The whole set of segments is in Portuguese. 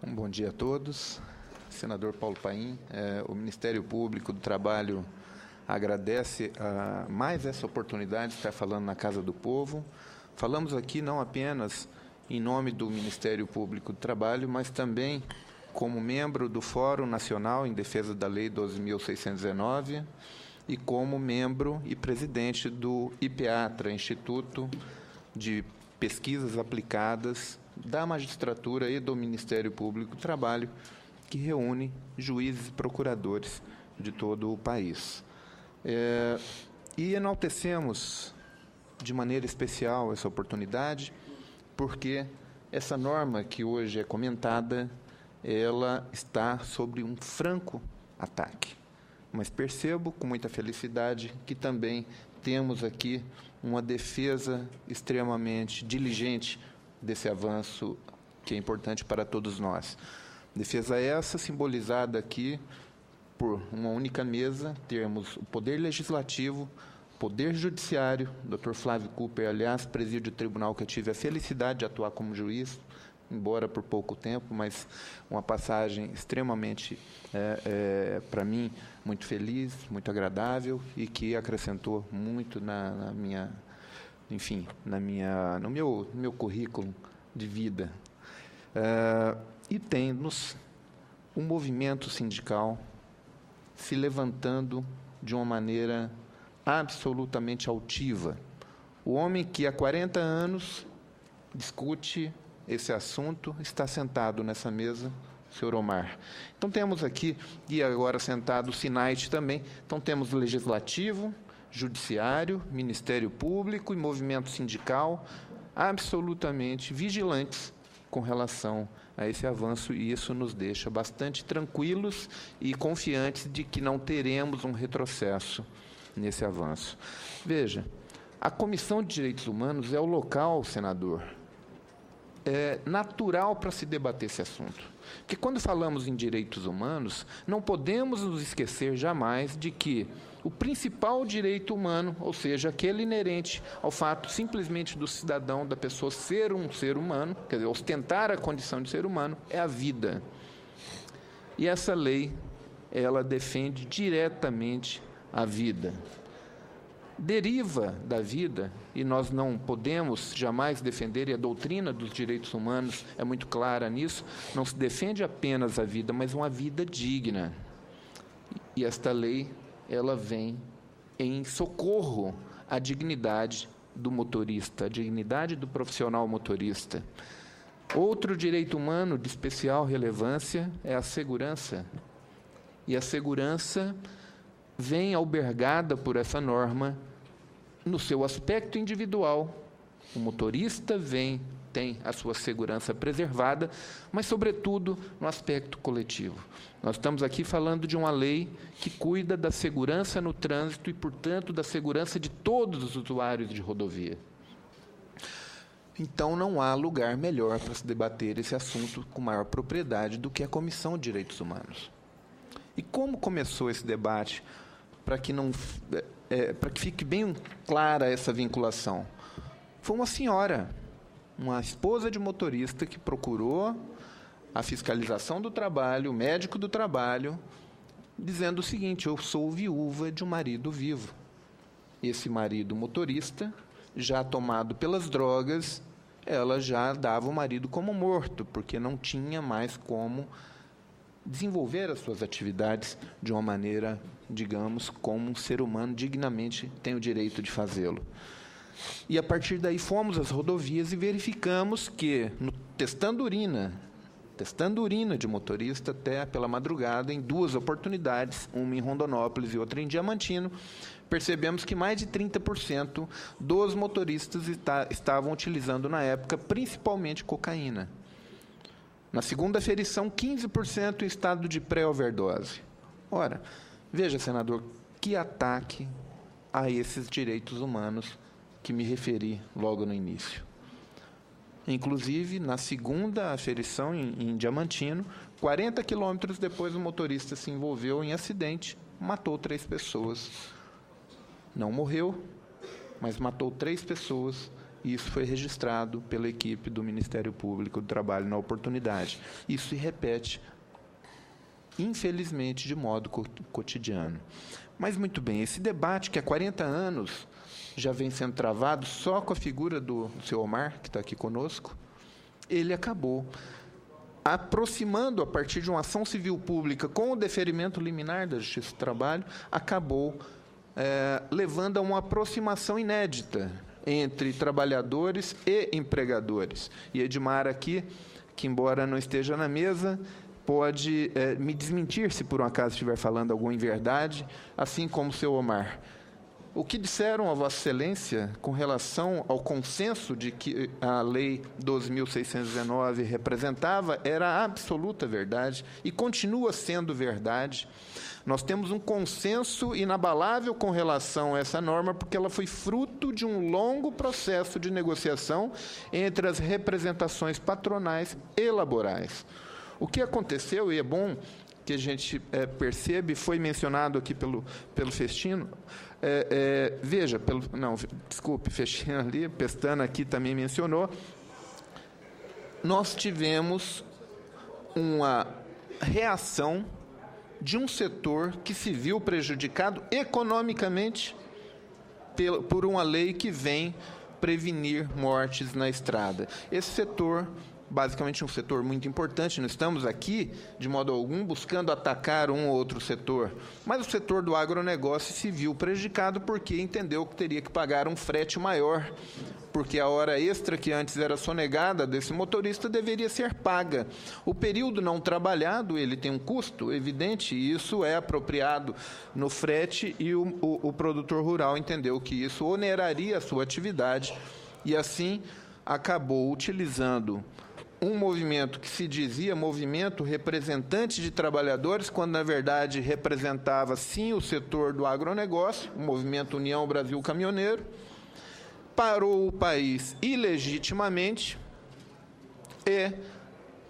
Um bom dia a todos. Senador Paulo Paim, o Ministério Público do Trabalho agradece mais essa oportunidade de estar falando na Casa do Povo. Falamos aqui não apenas em nome do Ministério Público do Trabalho, mas também como membro do Fórum Nacional em Defesa da Lei 12.619 e como membro e presidente do IPEATRA, Instituto de Pesquisas Aplicadas da Magistratura e do Ministério Público do Trabalho, que reúne juízes e procuradores de todo o país. E enaltecemos de maneira especial essa oportunidade, porque essa norma que hoje é comentada, ela está sobre um franco ataque. Mas percebo com muita felicidade que também temos aqui uma defesa extremamente diligente desse avanço que é importante para todos nós. Defesa essa simbolizada aqui por uma única mesa, termos o Poder Legislativo, Poder Judiciário, Dr. Flávio Cooper, aliás, preside o tribunal que eu tive a felicidade de atuar como juiz, embora por pouco tempo, mas uma passagem extremamente, para mim, muito feliz, muito agradável e que acrescentou muito no meu currículo de vida. E temos um movimento sindical se levantando de uma maneira absolutamente altiva. O homem que há 40 anos discute esse assunto está sentado nessa mesa, o senhor Omar. Então, temos aqui, e agora sentado o SINAIT também, então temos o Legislativo, Judiciário, Ministério Público e movimento sindical absolutamente vigilantes com relação a esse avanço, e isso nos deixa bastante tranquilos e confiantes de que não teremos um retrocesso nesse avanço. Veja, a Comissão de Direitos Humanos é o local, senador, natural para se debater esse assunto. Porque quando falamos em direitos humanos, não podemos nos esquecer jamais de que o principal direito humano, ou seja, aquele inerente ao fato simplesmente do cidadão, da pessoa ser um ser humano, quer dizer, ostentar a condição de ser humano, é a vida. E essa lei, ela defende diretamente a vida. Deriva da vida, e nós não podemos jamais defender, e a doutrina dos direitos humanos é muito clara nisso, não se defende apenas a vida, mas uma vida digna. E esta lei, ela vem em socorro à dignidade do motorista, à dignidade do profissional motorista. Outro direito humano de especial relevância é a segurança. E a segurança vem albergada por essa norma no seu aspecto individual. O motorista tem a sua segurança preservada, mas, sobretudo, no aspecto coletivo. Nós estamos aqui falando de uma lei que cuida da segurança no trânsito e, portanto, da segurança de todos os usuários de rodovia. Então, não há lugar melhor para se debater esse assunto com maior propriedade do que a Comissão de Direitos Humanos. E como começou esse debate, para que fique bem clara essa vinculação? Foi uma senhora, uma esposa de motorista, que procurou a fiscalização do trabalho, o médico do trabalho, dizendo o seguinte: eu sou viúva de um marido vivo. Esse marido motorista, já tomado pelas drogas, ela já dava o marido como morto, porque não tinha mais como desenvolver as suas atividades de uma maneira, digamos, como um ser humano dignamente tem o direito de fazê-lo. E, a partir daí, fomos às rodovias e verificamos que, testando urina de motorista até pela madrugada, em duas oportunidades, uma em Rondonópolis e outra em Diamantino, percebemos que mais de 30% dos motoristas estavam utilizando, na época, principalmente cocaína. Na segunda aferição, 15% em estado de pré-overdose. Ora, veja, senador, que ataque a esses direitos humanos que me referi logo no início. Inclusive, na segunda aferição, em Diamantino, 40 quilômetros depois, o motorista se envolveu em acidente, matou 3 pessoas. Não morreu, mas matou 3 pessoas E isso foi registrado pela equipe do Ministério Público do Trabalho na oportunidade. Isso se repete, infelizmente, de modo cotidiano. Mas, muito bem, esse debate que há 40 anos já vem sendo travado só com a figura do seu Omar, que está aqui conosco, ele acabou aproximando, a partir de uma ação civil pública com o deferimento liminar da Justiça do Trabalho, acabou levando a uma aproximação inédita entre trabalhadores e empregadores. E Edmar aqui, que embora não esteja na mesa, pode me desmentir se por um acaso estiver falando alguma inverdade, assim como o seu Omar. O que disseram a Vossa Excelência com relação ao consenso de que a Lei 12.619 representava era a absoluta verdade e continua sendo verdade. Nós temos um consenso inabalável com relação a essa norma, porque ela foi fruto de um longo processo de negociação entre as representações patronais e laborais. O que aconteceu, e é bom que a gente percebe, foi mencionado aqui pelo Festino, veja, desculpe, Festino ali, Pestana aqui também mencionou, nós tivemos uma reação de um setor que se viu prejudicado economicamente por uma lei que vem prevenir mortes na estrada. Esse setor, basicamente um setor muito importante, não estamos aqui, de modo algum, buscando atacar um ou outro setor, mas o setor do agronegócio se viu prejudicado porque entendeu que teria que pagar um frete maior, porque a hora extra que antes era sonegada desse motorista deveria ser paga. O período não trabalhado, ele tem um custo evidente, e isso é apropriado no frete, e o produtor rural entendeu que isso oneraria a sua atividade, e assim acabou utilizando um movimento que se dizia movimento representante de trabalhadores, quando, na verdade, representava, sim, o setor do agronegócio, o movimento União Brasil Caminhoneiro, parou o país ilegitimamente e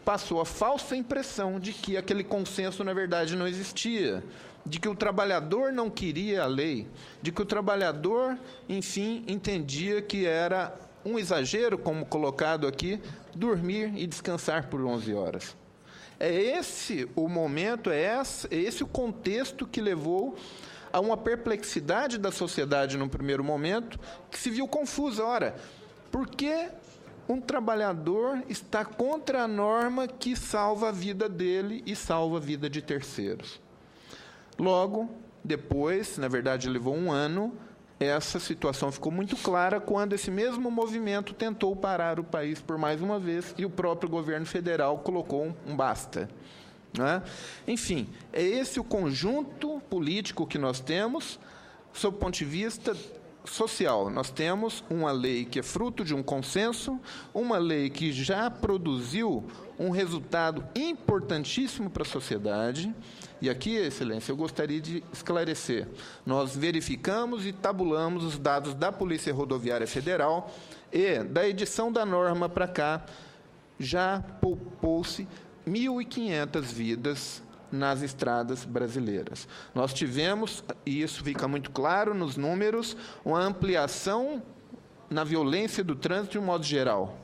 passou a falsa impressão de que aquele consenso, na verdade, não existia, de que o trabalhador não queria a lei, de que o trabalhador, enfim, entendia que era um exagero, como colocado aqui, dormir e descansar por 11 horas. É esse o momento, é esse o contexto que levou a uma perplexidade da sociedade no primeiro momento, que se viu confusa. Ora, por que um trabalhador está contra a norma que salva a vida dele e salva a vida de terceiros? Logo, depois, na verdade levou um ano, essa situação ficou muito clara quando esse mesmo movimento tentou parar o país por mais uma vez e o próprio governo federal colocou um basta. Enfim, é esse o conjunto político que nós temos, sob o ponto de vista social. Nós temos uma lei que é fruto de um consenso, uma lei que já produziu um resultado importantíssimo para a sociedade. E aqui, Excelência, eu gostaria de esclarecer. Nós verificamos e tabulamos os dados da Polícia Rodoviária Federal e, da edição da norma para cá, já poupou-se 1.500 vidas nas estradas brasileiras. Nós tivemos, e isso fica muito claro nos números, uma ampliação na violência do trânsito de um modo geral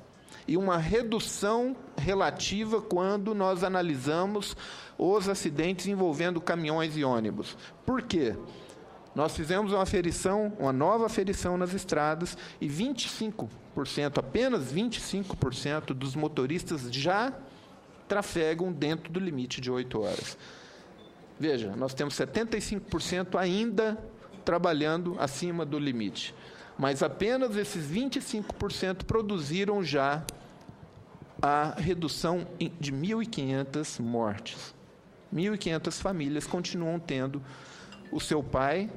e uma redução relativa quando nós analisamos os acidentes envolvendo caminhões e ônibus. Por quê? Nós fizemos uma aferição, uma nova aferição nas estradas, e 25%, apenas 25% dos motoristas já trafegam dentro do limite de 8 horas. Veja, nós temos 75% ainda trabalhando acima do limite, mas apenas esses 25% produziram já a redução de 1.500 mortes. 1.500 famílias continuam tendo o seu pai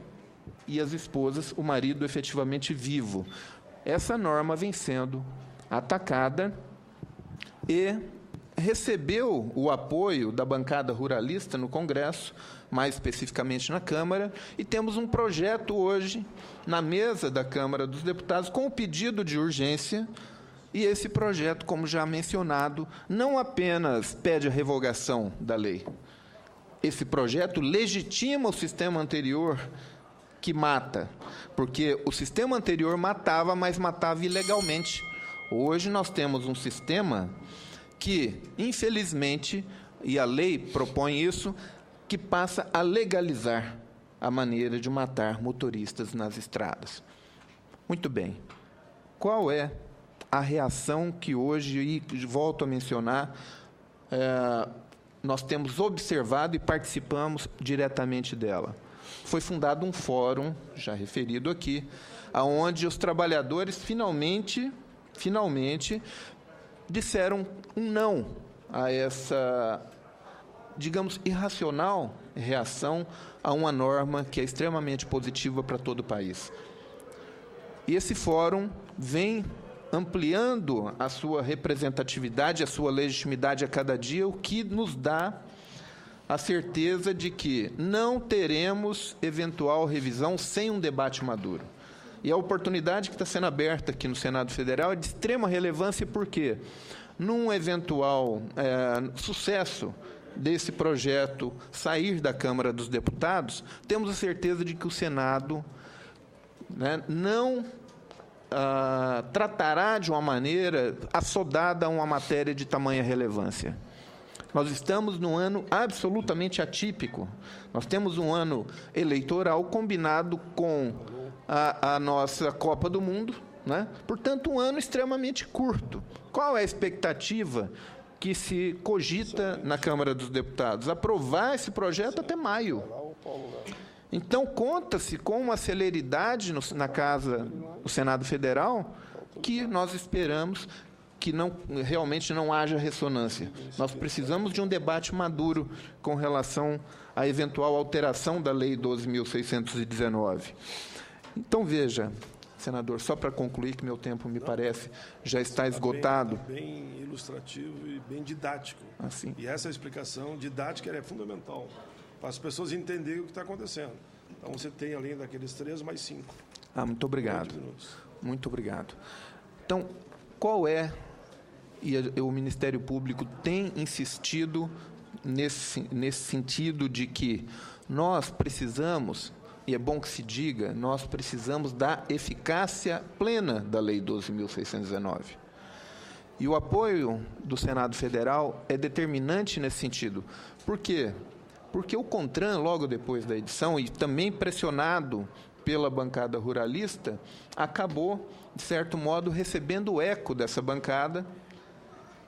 e as esposas, o marido efetivamente vivo. Essa norma vem sendo atacada e recebeu o apoio da bancada ruralista no Congresso, mais especificamente na Câmara, e temos um projeto hoje na mesa da Câmara dos Deputados com o pedido de urgência, e esse projeto, como já mencionado, não apenas pede a revogação da lei. Esse projeto legitima o sistema anterior que mata, porque o sistema anterior matava, mas matava ilegalmente. Hoje nós temos um sistema que, infelizmente, e a lei propõe isso, que passa a legalizar a maneira de matar motoristas nas estradas. Muito bem. Qual é a reação que hoje, e volto a mencionar, nós temos observado e participamos diretamente dela? Foi fundado um fórum, já referido aqui, onde os trabalhadores finalmente disseram um não a essa, digamos, irracional reação a uma norma que é extremamente positiva para todo o país. E esse fórum vem ampliando a sua representatividade, a sua legitimidade a cada dia, o que nos dá a certeza de que não teremos eventual revisão sem um debate maduro. E a oportunidade que está sendo aberta aqui no Senado Federal é de extrema relevância, porque, num eventual sucesso desse projeto sair da Câmara dos Deputados, temos a certeza de que o Senado não tratará de uma maneira assodada uma matéria de tamanha relevância. Nós estamos num ano absolutamente atípico. Nós temos um ano eleitoral combinado com a nossa Copa do Mundo, né? Portanto, um ano extremamente curto. Qual é a expectativa que se cogita na Câmara dos Deputados? Aprovar esse projeto até maio. Então, conta-se com uma celeridade na Casa do Senado Federal que nós esperamos que realmente não haja ressonância. Nós precisamos de um debate maduro com relação à eventual alteração da Lei 12.619. Então, veja, senador, só para concluir, que meu tempo, me parece, já está esgotado. Bem ilustrativo e bem didático. Assim. E essa explicação didática é fundamental, para as pessoas entenderem o que está acontecendo. Então, você tem, além daqueles 3, mais 5. Muito obrigado. Muito obrigado. Então, qual é... E o Ministério Público tem insistido nesse sentido de que nós precisamos, e é bom que se diga, nós precisamos da eficácia plena da Lei 12.619. E o apoio do Senado Federal é determinante nesse sentido. Por quê? Porque o CONTRAN, logo depois da edição, e também pressionado pela bancada ruralista, acabou, de certo modo, recebendo o eco dessa bancada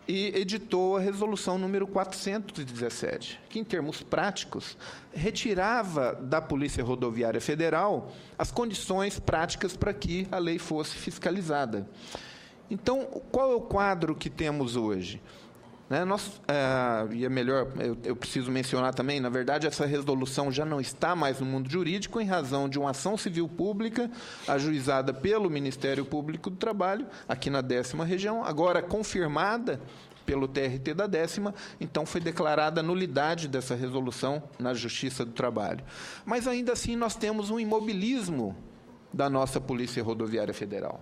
e editou a resolução número 417, que, em termos práticos, retirava da Polícia Rodoviária Federal as condições práticas para que a lei fosse fiscalizada. Então, qual é o quadro que temos hoje? E é melhor, eu preciso mencionar também, na verdade, essa resolução já não está mais no mundo jurídico em razão de uma ação civil pública ajuizada pelo Ministério Público do Trabalho, aqui na 10ª região, agora confirmada pelo TRT da 10ª, então foi declarada a nulidade dessa resolução na Justiça do Trabalho. Mas, ainda assim, nós temos um imobilismo da nossa Polícia Rodoviária Federal.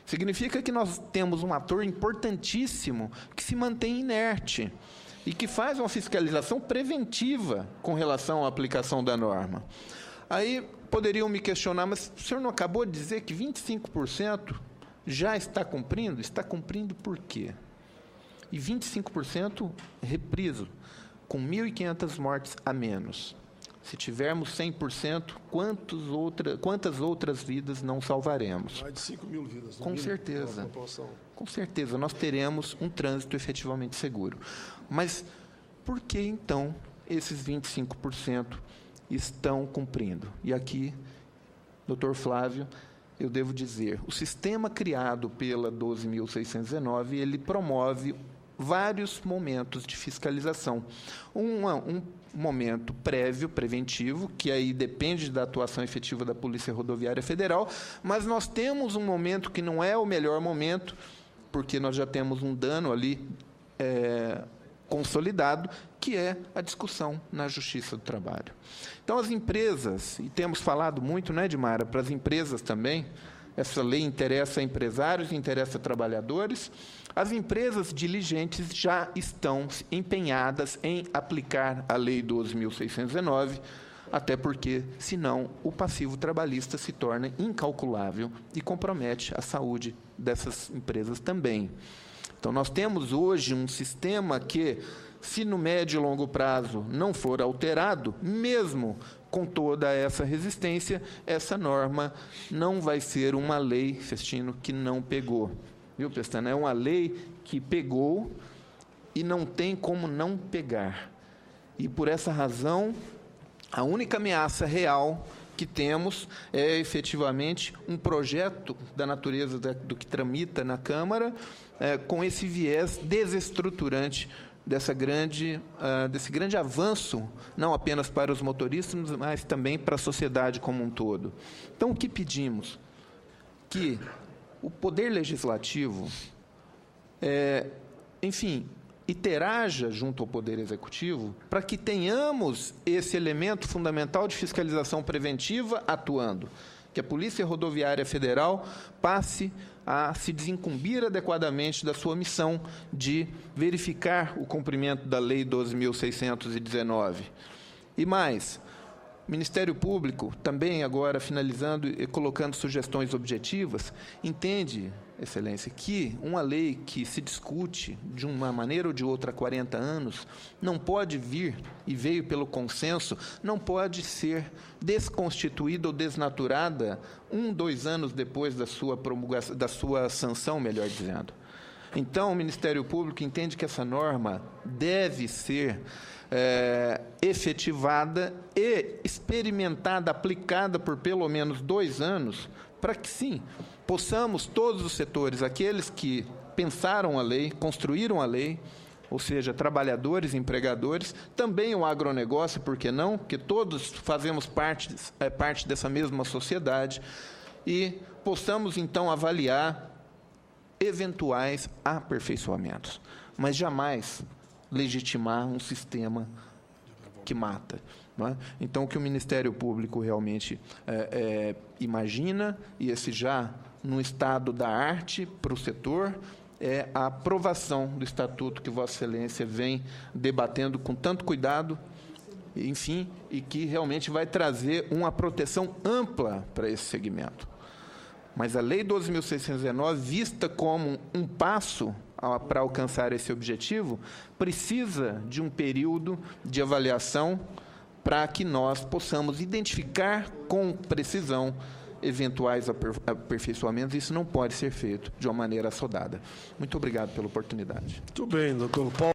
Significa que nós temos um ator importantíssimo que se mantém inerte e que faz uma fiscalização preventiva com relação à aplicação da norma. Aí poderiam me questionar, mas o senhor não acabou de dizer que 25% já está cumprindo? Está cumprindo por quê? E 25%, repriso, com 1.500 mortes a menos. Se tivermos 100%, quantas outras vidas não salvaremos? Mais de 5 mil vidas. Com certeza. Com certeza, nós teremos um trânsito efetivamente seguro. Mas por que, então, esses 25% estão cumprindo? E aqui, doutor Flávio, eu devo dizer, o sistema criado pela 12.619, ele promove vários momentos de fiscalização. Um momento prévio, preventivo, que aí depende da atuação efetiva da Polícia Rodoviária Federal, mas nós temos um momento que não é o melhor momento, porque nós já temos um dano ali consolidado, que é a discussão na Justiça do Trabalho. Então, as empresas, e temos falado muito, né, Edmara, para as empresas também, essa lei interessa a empresários, interessa a trabalhadores. As empresas diligentes já estão empenhadas em aplicar a Lei 12.619. até porque, senão, o passivo trabalhista se torna incalculável e compromete a saúde dessas empresas também. Então, nós temos hoje um sistema que, se no médio e longo prazo não for alterado, mesmo com toda essa resistência, essa norma não vai ser uma lei, Festino, que não pegou. Viu, Pestana? É uma lei que pegou e não tem como não pegar. E, por essa razão, a única ameaça real que temos é, efetivamente, um projeto da natureza do que tramita na Câmara, com esse viés desestruturante desse grande avanço, não apenas para os motoristas, mas também para a sociedade como um todo. Então, o que pedimos? Que o Poder Legislativo, enfim, interaja junto ao Poder Executivo para que tenhamos esse elemento fundamental de fiscalização preventiva atuando, que a Polícia Rodoviária Federal passe a se desincumbir adequadamente da sua missão de verificar o cumprimento da Lei 12.619. E mais, o Ministério Público, também agora finalizando e colocando sugestões objetivas, entende, Excelência, que uma lei que se discute de uma maneira ou de outra há 40 anos não pode vir, e veio pelo consenso, não pode ser desconstituída ou desnaturada 2 anos depois da sua promulgação, da sua sanção, melhor dizendo. Então, o Ministério Público entende que essa norma deve ser efetivada e experimentada, aplicada por pelo menos 2 anos, para que, sim, possamos, todos os setores, aqueles que pensaram a lei, construíram a lei, ou seja, trabalhadores e empregadores, também o agronegócio, por que não? Porque todos fazemos parte dessa mesma sociedade, e possamos, então, avaliar eventuais aperfeiçoamentos, mas jamais legitimar um sistema que mata. Não é? Então, o que o Ministério Público realmente imagina, e esse já no estado da arte para o setor, é a aprovação do Estatuto que Vossa Excelência vem debatendo com tanto cuidado, enfim, e que realmente vai trazer uma proteção ampla para esse segmento. Mas a Lei 12.619, vista como um passo para alcançar esse objetivo, precisa de um período de avaliação para que nós possamos identificar com precisão eventuais aperfeiçoamentos. Isso não pode ser feito de uma maneira assodada. Muito obrigado pela oportunidade. Muito bem, doutor Paulo.